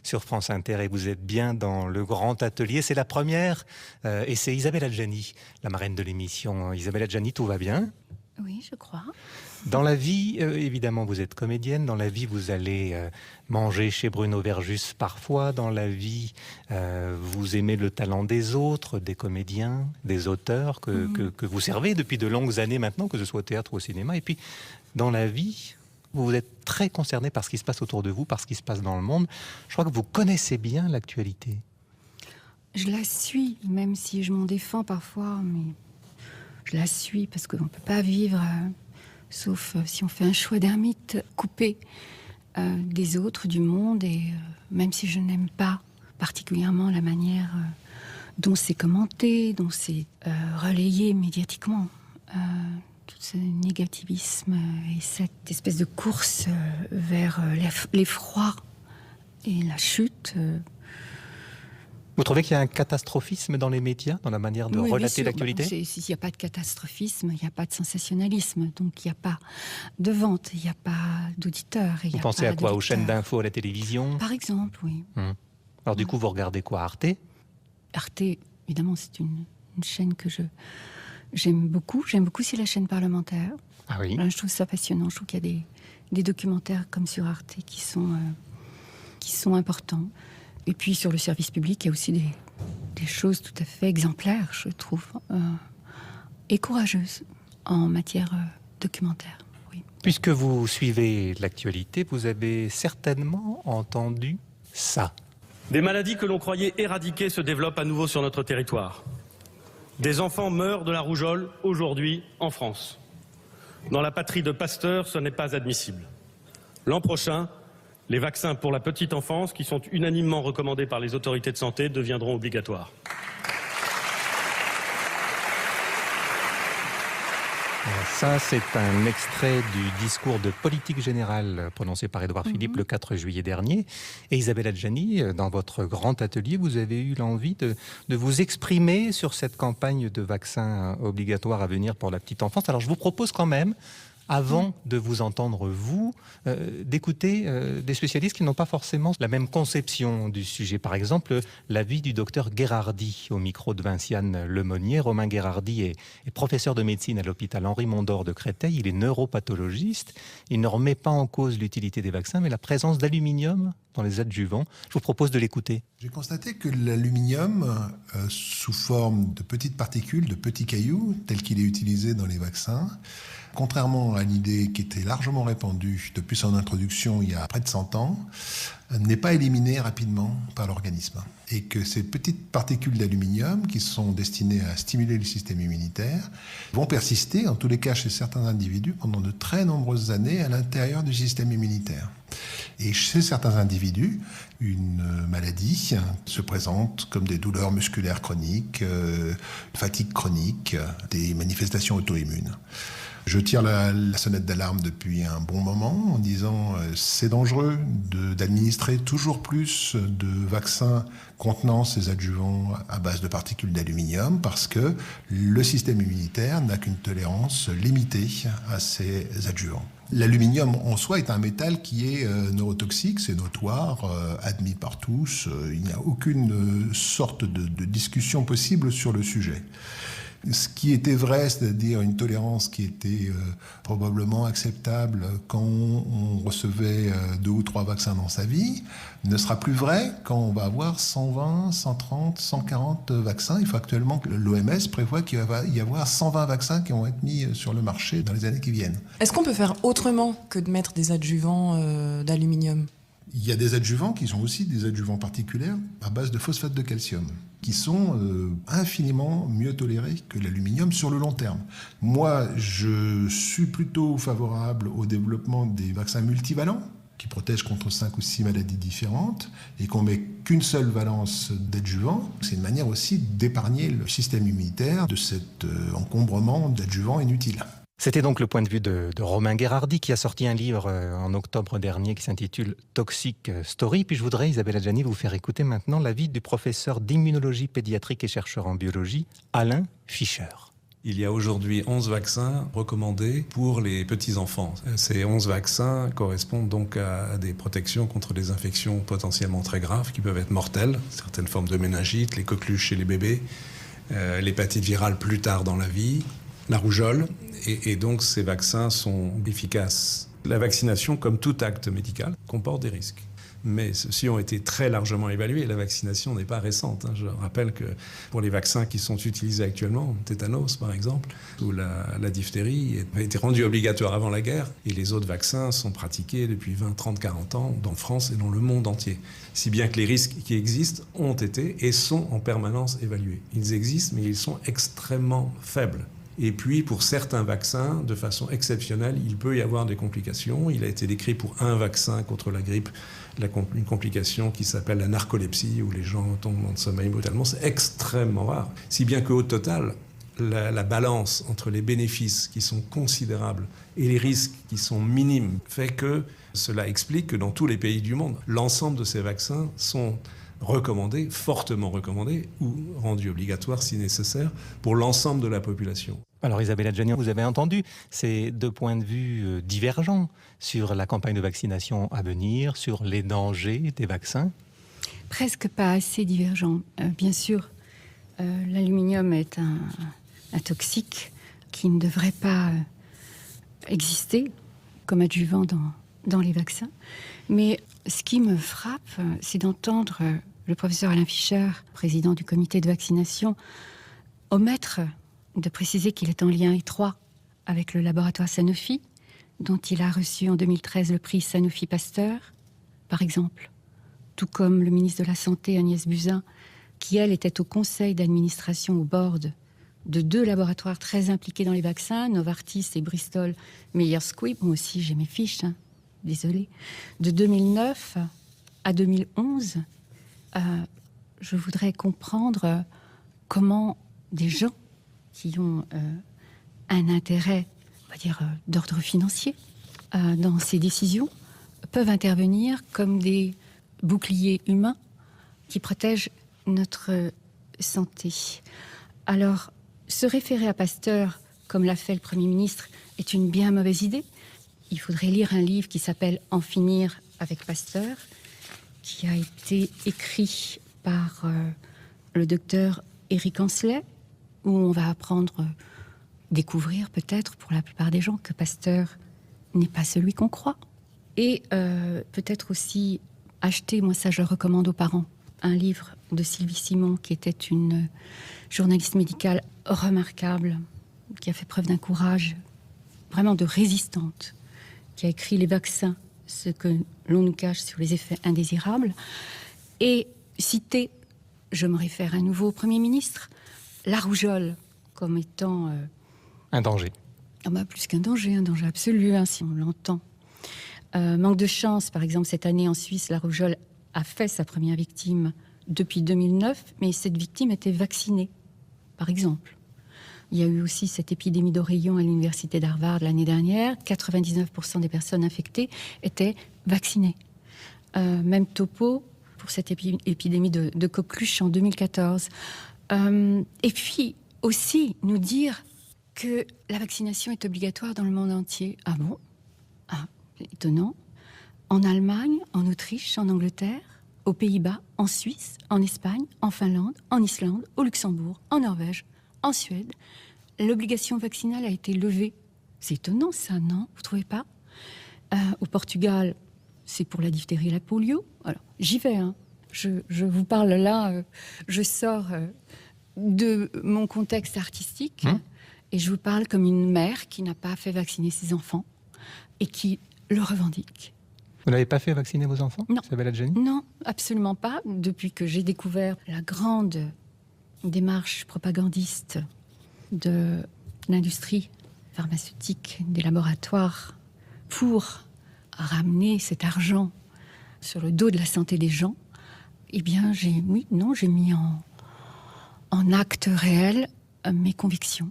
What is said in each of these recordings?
sur France Inter et vous êtes bien dans le grand atelier. C'est la première et c'est Isabelle Adjani, la marraine de l'émission. Isabelle Adjani, tout va bien ? Oui, je crois. Dans la vie, évidemment, vous êtes comédienne. Dans la vie, vous allez manger chez Bruno Verjus parfois. Dans la vie, vous aimez le talent des autres, des comédiens, des auteurs que vous servez depuis de longues années maintenant, que ce soit au théâtre ou au cinéma. Et puis, dans la vie, vous êtes très concerné par ce qui se passe autour de vous, par ce qui se passe dans le monde. Je crois que vous connaissez bien l'actualité. Je la suis, même si je m'en défends parfois, mais je la suis parce qu'on ne peut pas vivre, sauf si on fait un choix d'ermite, coupé des autres, du monde, et même si je n'aime pas particulièrement la manière dont c'est commenté, dont c'est relayé médiatiquement, tout ce négativisme et cette espèce de course vers l'effroi et la chute. Vous trouvez qu'il y a un catastrophisme dans les médias, dans la manière de relater l'actualité ? S'il n'y a pas de catastrophisme, il n'y a pas de sensationnalisme. Donc il n'y a pas de vente, il n'y a pas d'auditeurs. Vous pensez à quoi ? Aux chaînes d'infos, à la télévision ? Par exemple, oui. Alors du coup, vous regardez quoi ? Arte ? Arte, évidemment, c'est une chaîne que j'aime beaucoup. J'aime beaucoup aussi la chaîne parlementaire. Ah oui. Je trouve ça passionnant. Je trouve qu'il y a des documentaires comme sur Arte qui sont importants. Et puis sur le service public, il y a aussi des choses tout à fait exemplaires, je trouve, et courageuses en matière documentaire. Oui. Puisque vous suivez l'actualité, vous avez certainement entendu ça. Des maladies que l'on croyait éradiquées se développent à nouveau sur notre territoire. Des enfants meurent de la rougeole aujourd'hui en France. Dans la patrie de Pasteur, ce n'est pas admissible. L'an prochain, les vaccins pour la petite enfance, qui sont unanimement recommandés par les autorités de santé, deviendront obligatoires. Ça, c'est un extrait du discours de politique générale prononcé par Édouard Philippe le 4 juillet dernier. Et Isabelle Adjani, dans votre grand atelier, vous avez eu l'envie de vous exprimer sur cette campagne de vaccins obligatoires à venir pour la petite enfance. Alors, je vous propose quand même, avant de vous entendre, vous, d'écouter des spécialistes qui n'ont pas forcément la même conception du sujet. Par exemple, l'avis du docteur Gherardi, au micro de Vinciane Lemonnier. Romain Gherardi est professeur de médecine à l'hôpital Henri Mondor de Créteil. Il est neuropathologiste. Il ne remet pas en cause l'utilité des vaccins, mais la présence d'aluminium dans les adjuvants. Je vous propose de l'écouter. J'ai constaté que l'aluminium, sous forme de petites particules, de petits cailloux, tel qu'il est utilisé dans les vaccins, contrairement à l'idée qui était largement répandue depuis son introduction il y a près de 100 ans, n'est pas éliminé rapidement par l'organisme. Et que ces petites particules d'aluminium, qui sont destinées à stimuler le système immunitaire, vont persister, en tous les cas chez certains individus, pendant de très nombreuses années à l'intérieur du système immunitaire. Et chez certains individus, une maladie se présente comme des douleurs musculaires chroniques, une fatigue chronique, des manifestations auto-immunes. Je tire la sonnette d'alarme depuis un bon moment en disant c'est dangereux d'administrer toujours plus de vaccins contenant ces adjuvants à base de particules d'aluminium parce que le système immunitaire n'a qu'une tolérance limitée à ces adjuvants. L'aluminium en soi est un métal qui est neurotoxique, c'est notoire, admis par tous. Il n'y a aucune sorte de discussion possible sur le sujet. Ce qui était vrai, c'est-à-dire une tolérance qui était probablement acceptable quand on recevait 2 ou 3 vaccins dans sa vie, ne sera plus vrai quand on va avoir 120, 130, 140 vaccins. Il faut actuellement que l'OMS prévoit qu'il va y avoir 120 vaccins qui vont être mis sur le marché dans les années qui viennent. Est-ce qu'on peut faire autrement que de mettre des adjuvants d'aluminium ? Il y a des adjuvants qui sont aussi des adjuvants particuliers à base de phosphate de calcium, qui sont infiniment mieux tolérés que l'aluminium sur le long terme. Moi, je suis plutôt favorable au développement des vaccins multivalents, qui protègent contre 5 ou 6 maladies différentes, et qu'on met qu'une seule valence d'adjuvants. C'est une manière aussi d'épargner le système immunitaire de cet encombrement d'adjuvants inutiles. C'était donc le point de vue de Romain Gherardi qui a sorti un livre en octobre dernier qui s'intitule Toxic Story. Puis je voudrais, Isabelle Adjani, vous faire écouter maintenant l'avis du professeur d'immunologie pédiatrique et chercheur en biologie, Alain Fischer. Il y a aujourd'hui 11 vaccins recommandés pour les petits-enfants. Ces 11 vaccins correspondent donc à des protections contre des infections potentiellement très graves qui peuvent être mortelles, certaines formes de méningite, les coqueluches chez les bébés, l'hépatite virale plus tard dans la vie, la rougeole, et donc ces vaccins sont efficaces. La vaccination, comme tout acte médical, comporte des risques. Mais ceux-ci ont été très largement évalués. La vaccination n'est pas récente. Je rappelle que pour les vaccins qui sont utilisés actuellement, tétanos par exemple, ou la diphtérie, a été rendu obligatoire avant la guerre. Et les autres vaccins sont pratiqués depuis 20, 30, 40 ans dans France et dans le monde entier. Si bien que les risques qui existent ont été et sont en permanence évalués. Ils existent, mais ils sont extrêmement faibles. Et puis, pour certains vaccins, de façon exceptionnelle, il peut y avoir des complications. Il a été décrit pour un vaccin contre la grippe, une complication qui s'appelle la narcolepsie, où les gens tombent dans le sommeil brutalement. C'est extrêmement rare. Si bien qu'au total, la balance entre les bénéfices qui sont considérables et les risques qui sont minimes fait que cela explique que dans tous les pays du monde, l'ensemble de ces vaccins sont recommandés, fortement recommandés, ou rendus obligatoires si nécessaire, pour l'ensemble de la population. Alors Isabelle Adjani, vous avez entendu ces deux points de vue divergents sur la campagne de vaccination à venir, sur les dangers des vaccins. Presque pas assez divergents. Bien sûr, l'aluminium est un toxique qui ne devrait pas exister comme adjuvant dans les vaccins. Mais ce qui me frappe, c'est d'entendre le professeur Alain Fischer, président du comité de vaccination, omettre de préciser qu'il est en lien étroit avec le laboratoire Sanofi, dont il a reçu en 2013 le prix Sanofi Pasteur, par exemple. Tout comme le ministre de la Santé, Agnès Buzyn, qui, elle, était au conseil d'administration, au board, de deux laboratoires très impliqués dans les vaccins, Novartis et Bristol Myers Squibb. Moi aussi, j'ai mes fiches, désolée. De 2009 à 2011, je voudrais comprendre comment des gens qui ont un intérêt, on va dire, d'ordre financier dans ces décisions, peuvent intervenir comme des boucliers humains qui protègent notre santé. Alors, se référer à Pasteur, comme l'a fait le Premier ministre, est une bien mauvaise idée. Il faudrait lire un livre qui s'appelle « En finir avec Pasteur », qui a été écrit par le docteur Éric Ancelet, où on va découvrir peut-être pour la plupart des gens que Pasteur n'est pas celui qu'on croit. Et peut-être aussi acheter, moi ça je le recommande aux parents, un livre de Sylvie Simon, qui était une journaliste médicale remarquable, qui a fait preuve d'un courage vraiment de résistante, qui a écrit Les vaccins, ce que l'on nous cache sur les effets indésirables, et citer, je me réfère à nouveau au Premier ministre, la rougeole comme étant... un danger. Plus qu'un danger, un danger absolu, si on l'entend. Manque de chance, par exemple, cette année en Suisse, la rougeole a fait sa première victime depuis 2009, mais cette victime était vaccinée, par exemple. Il y a eu aussi cette épidémie d'oreillons à l'université d'Harvard l'année dernière. 99% des personnes infectées étaient vaccinées. Même topo pour cette épidémie de coqueluche en 2014. Et puis aussi nous dire que la vaccination est obligatoire dans le monde entier. Ah bon ? Ah, étonnant. En Allemagne, en Autriche, en Angleterre, aux Pays-Bas, en Suisse, en Espagne, en Finlande, en Islande, au Luxembourg, en Norvège, en Suède, l'obligation vaccinale a été levée. C'est étonnant ça, non ? Vous ne trouvez pas ? Au Portugal, c'est pour la diphtérie et la polio. Alors, j'y vais, Je vous parle là, je sors de mon contexte artistique et je vous parle comme une mère qui n'a pas fait vacciner ses enfants et qui le revendique. Vous n'avez pas fait vacciner vos enfants, Non. Isabelle Adjani ? Non, absolument pas. Depuis que j'ai découvert la grande démarche propagandiste de l'industrie pharmaceutique, des laboratoires, pour ramener cet argent sur le dos de la santé des gens, eh bien, j'ai mis en acte réel mes convictions.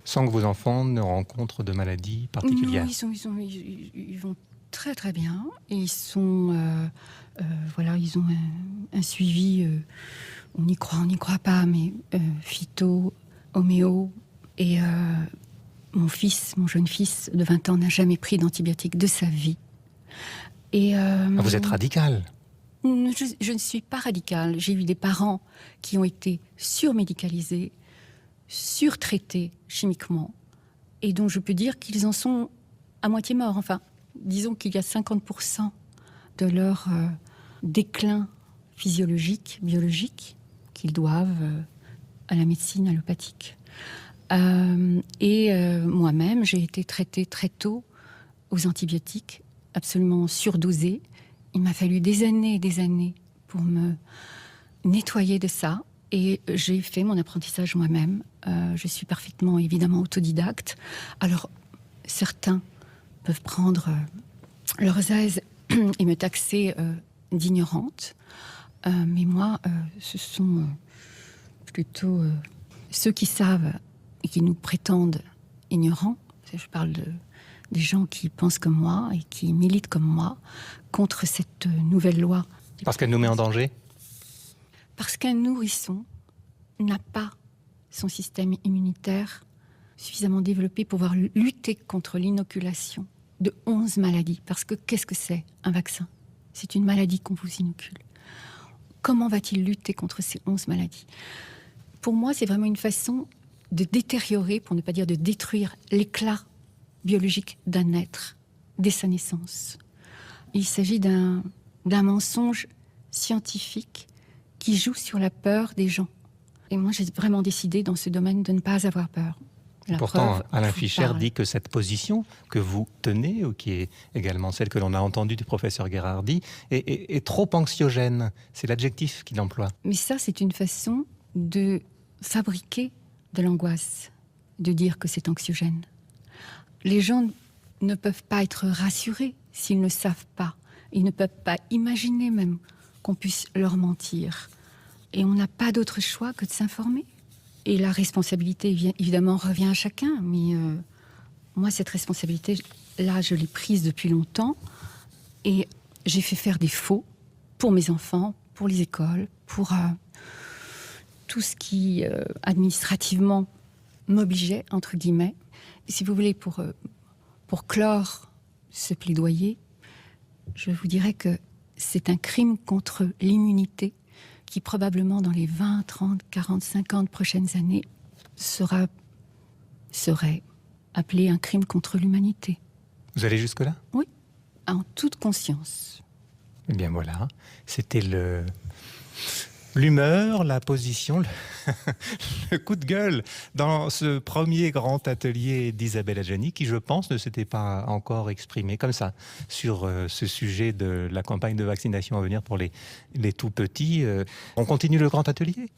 Sans que vos enfants ne rencontrent de maladies particulières. Non, ils vont très très bien. Et ils sont, ils ont un suivi. On y croit pas, mais phyto, homéo Et mon jeune fils de 20 ans, n'a jamais pris d'antibiotiques de sa vie. Et, Vous êtes radical. Je ne suis pas radicale. J'ai eu des parents qui ont été surmédicalisés, surtraités chimiquement, et dont je peux dire qu'ils en sont à moitié morts. Enfin, disons qu'il y a 50% de leur déclin physiologique, biologique, qu'ils doivent à la médecine allopathique. Moi-même, j'ai été traitée très tôt aux antibiotiques, absolument surdosée. Il m'a fallu des années pour me nettoyer de ça. Et j'ai fait mon apprentissage moi-même. Je suis parfaitement, évidemment, autodidacte. Alors, certains peuvent prendre leurs aises et me taxer d'ignorante. Mais moi, ce sont plutôt ceux qui savent et qui nous prétendent ignorants. Je parle des gens qui pensent comme moi et qui militent comme moi contre cette nouvelle loi. Parce qu'elle nous met en danger? Parce qu'un nourrisson n'a pas son système immunitaire suffisamment développé pour pouvoir lutter contre l'inoculation de 11 maladies. Parce que qu'est-ce que c'est un vaccin? C'est une maladie qu'on vous inocule. Comment va-t-il lutter contre ces 11 maladies? Pour moi, c'est vraiment une façon de détériorer, pour ne pas dire de détruire, l'éclat biologique d'un être dès sa naissance. Il s'agit d'un mensonge scientifique qui joue sur la peur des gens. Et moi, j'ai vraiment décidé dans ce domaine de ne pas avoir peur. Pourtant, Alain Fischer dit que cette position que vous tenez, ou qui est également celle que l'on a entendue du professeur Gherardi, est trop anxiogène. C'est l'adjectif qu'il emploie. Mais ça, c'est une façon de fabriquer de l'angoisse, de dire que c'est anxiogène. Les gens ne peuvent pas être rassurés s'ils ne savent pas. Ils ne peuvent pas imaginer même qu'on puisse leur mentir. Et on n'a pas d'autre choix que de s'informer. Et la responsabilité, évidemment, revient à chacun. Mais moi, cette responsabilité-là, je l'ai prise depuis longtemps. Et j'ai fait faire des faux pour mes enfants, pour les écoles, pour tout ce qui, administrativement, m'obligeait, entre guillemets. Et si vous voulez, pour clore ce plaidoyer, je vous dirais que c'est un crime contre l'immunité qui probablement dans les 20, 30, 40, 50 prochaines années serait appelé un crime contre l'humanité. Vous allez jusque-là? Oui, en toute conscience. Eh bien voilà, c'était l'humeur, la position, le coup de gueule dans ce premier grand atelier d'Isabelle Adjani qui, je pense, ne s'était pas encore exprimé comme ça sur ce sujet de la campagne de vaccination à venir pour les tout petits. On continue le grand atelier ?